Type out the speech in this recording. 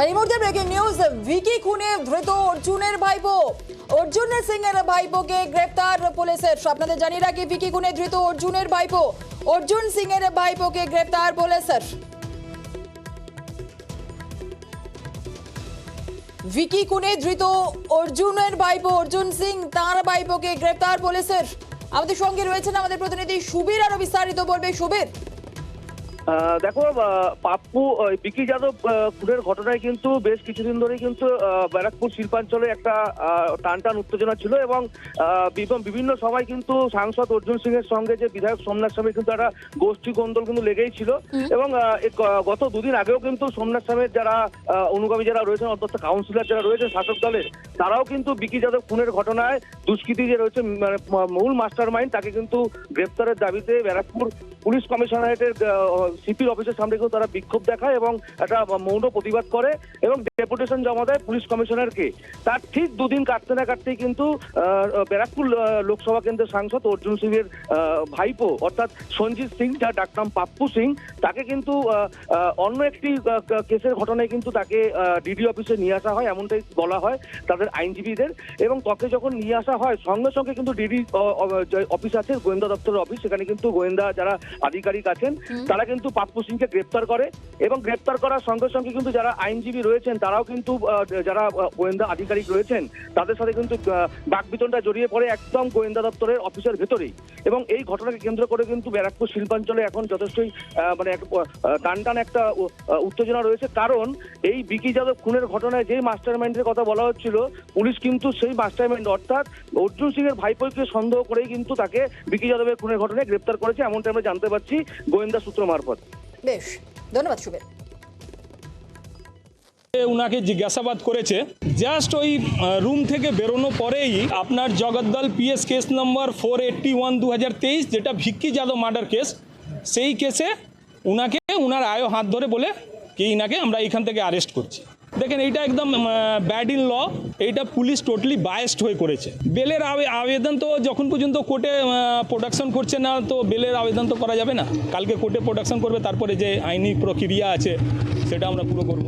এই মুহূর্তে breaking news, Vicky খুনে ধৃত অর্জুনের ভাইপো অর্জুন সিং এর ভাইপোকে গ্রেপ্তার পুলিশের। আপনাদের জানিয়ে রাখি, ভিকি খুনে ধৃত অর্জুনের ভাইপো অর্জুন সিং এর ভাইপোকে গ্রেপ্তার পুলিশের। ভিকি খুনে ধৃত অর্জুনের ভাইপো অর্জুন সিং তার ভাইপোকে গ্রেপ্তার পুলিশের। আমাদের সঙ্গে রয়েছেন আমাদের প্রতিনিধি সুবীর, আরো বিস্তারিত বলবে সুবীর। দেখো, পাপ্পু বিকি যাদব খুনের ঘটনায় কিন্তু বেশ কিছুদিন ধরেই কিন্তু ব্যারাকপুর শিল্পাঞ্চলে একটা টানটান উত্তেজনা ছিল এবং বিভিন্ন সময় কিন্তু সাংসদ অর্জুন সিং এর সঙ্গে যে বিধায়ক সোমনাথ স্বামীর কিন্তু একটা গোষ্ঠী কোন্দল কিন্তু লেগেই ছিল এবং গত দুদিন আগেও কিন্তু সোমনাথ স্বামীর যারা অনুগামী যারা রয়েছেন, অন্তত কাউন্সিলর যারা রয়েছেন শাসক দলের, তারাও কিন্তু বিকি যাদব খুনের ঘটনায় দুষ্কৃতী যে রয়েছে মানে মূল মাস্টার মাইন্ড তাকে কিন্তু গ্রেপ্তারের দাবিতে ব্যারাকপুর পুলিশ কমিশনারেটের সিপির অফিসের সামনে কিন্তু তারা বিক্ষোভ দেখায় এবং একটা মৌন প্রতিবাদ করে এবং ডেপুটেশন জমা দেয় পুলিশ কমিশনারকে। তার ঠিক দুদিন কাটতে না কাটতেই কিন্তু ব্যারাকপুর লোকসভা কেন্দ্রের সাংসদ অর্জুন সিং এর ভাইপো অর্থাৎ সঞ্জিত সিং, যার ডাকনাম পাপ্পু সিং, তাকে কিন্তু অন্য একটি কেসের ঘটনায় কিন্তু তাকে ডিডি অফিসে নিয়ে আসা হয়, এমনটাই বলা হয় তাদের আইনজীবীদের। এবং তাকে যখন নিয়ে আসা হয় সঙ্গে সঙ্গে কিন্তু ডিডি অফিস আছে, গোয়েন্দা দপ্তরের অফিস, সেখানে কিন্তু গোয়েন্দা যারা আধিকারিক আছেন তারা কিন্তু পাপ্পু সিংকে গ্রেপ্তার করে এবং গ্রেপ্তার করার সঙ্গে সঙ্গে কিন্তু যারা আইনজীবী রয়েছেন তারাও কিন্তু যারা গোয়েন্দা আধিকারিক রয়েছেন তাদের সাথে কিন্তু বাকবিতণ্ডা জড়িয়ে পড়ে একদম গোয়েন্দা দপ্তরের অফিসের ভেতরেই। এবং এই ঘটনাকে কেন্দ্র করে কিন্তু ব্যারাকপুর শিল্পাঞ্চলে এখন যথেষ্টই মানে টানটান একটা উত্তেজনা রয়েছে, কারণ এই বিকি যাদব খুনের ঘটনায় যেই মাস্টার মাইন্ডের কথা বলা হচ্ছিল, পুলিশ কিন্তু সেই মাস্টার মাইন্ড অর্থাৎ অর্জুন সিং এর ভাইপোকে সন্দেহ করেই কিন্তু তাকে বিকি যাদবের খুনের ঘটনায় গ্রেপ্তার করেছে, এমনটা আমরা জানতে পারছি গোয়েন্দা সূত্র মারফত। বেশ, ধন্যবাদ সুবীর। উনাকে জিজ্ঞাসাবাদ করেছে, জাস্ট ওই রুম থেকে বেরোনো পরেই আপনার জগদ্দল পিএস কেস নম্বর 481/2023, যেটা ভিকি যাদব মার্ডার কেস, সেই কেসে উনাকে উনার আয়ো হাত ধরে বলে কি ইনাকে আমরা এইখান থেকে অ্যারেস্ট করছি। দেখেন, এইটা একদম ব্যাড ইন ল, এইটা পুলিশ টোটালি বায়াসড হয়ে করেছে। বেলের আবেদন তো যখন পর্যন্ত কোর্টে প্রোডাকশন করছে না, তো বেলের আবেদন তো করা যাবে না। কালকে কোর্টে প্রোডাকশন করবে, তারপরে যে আইনি প্রক্রিয়া আছে সেটা আমরা পুরো করব।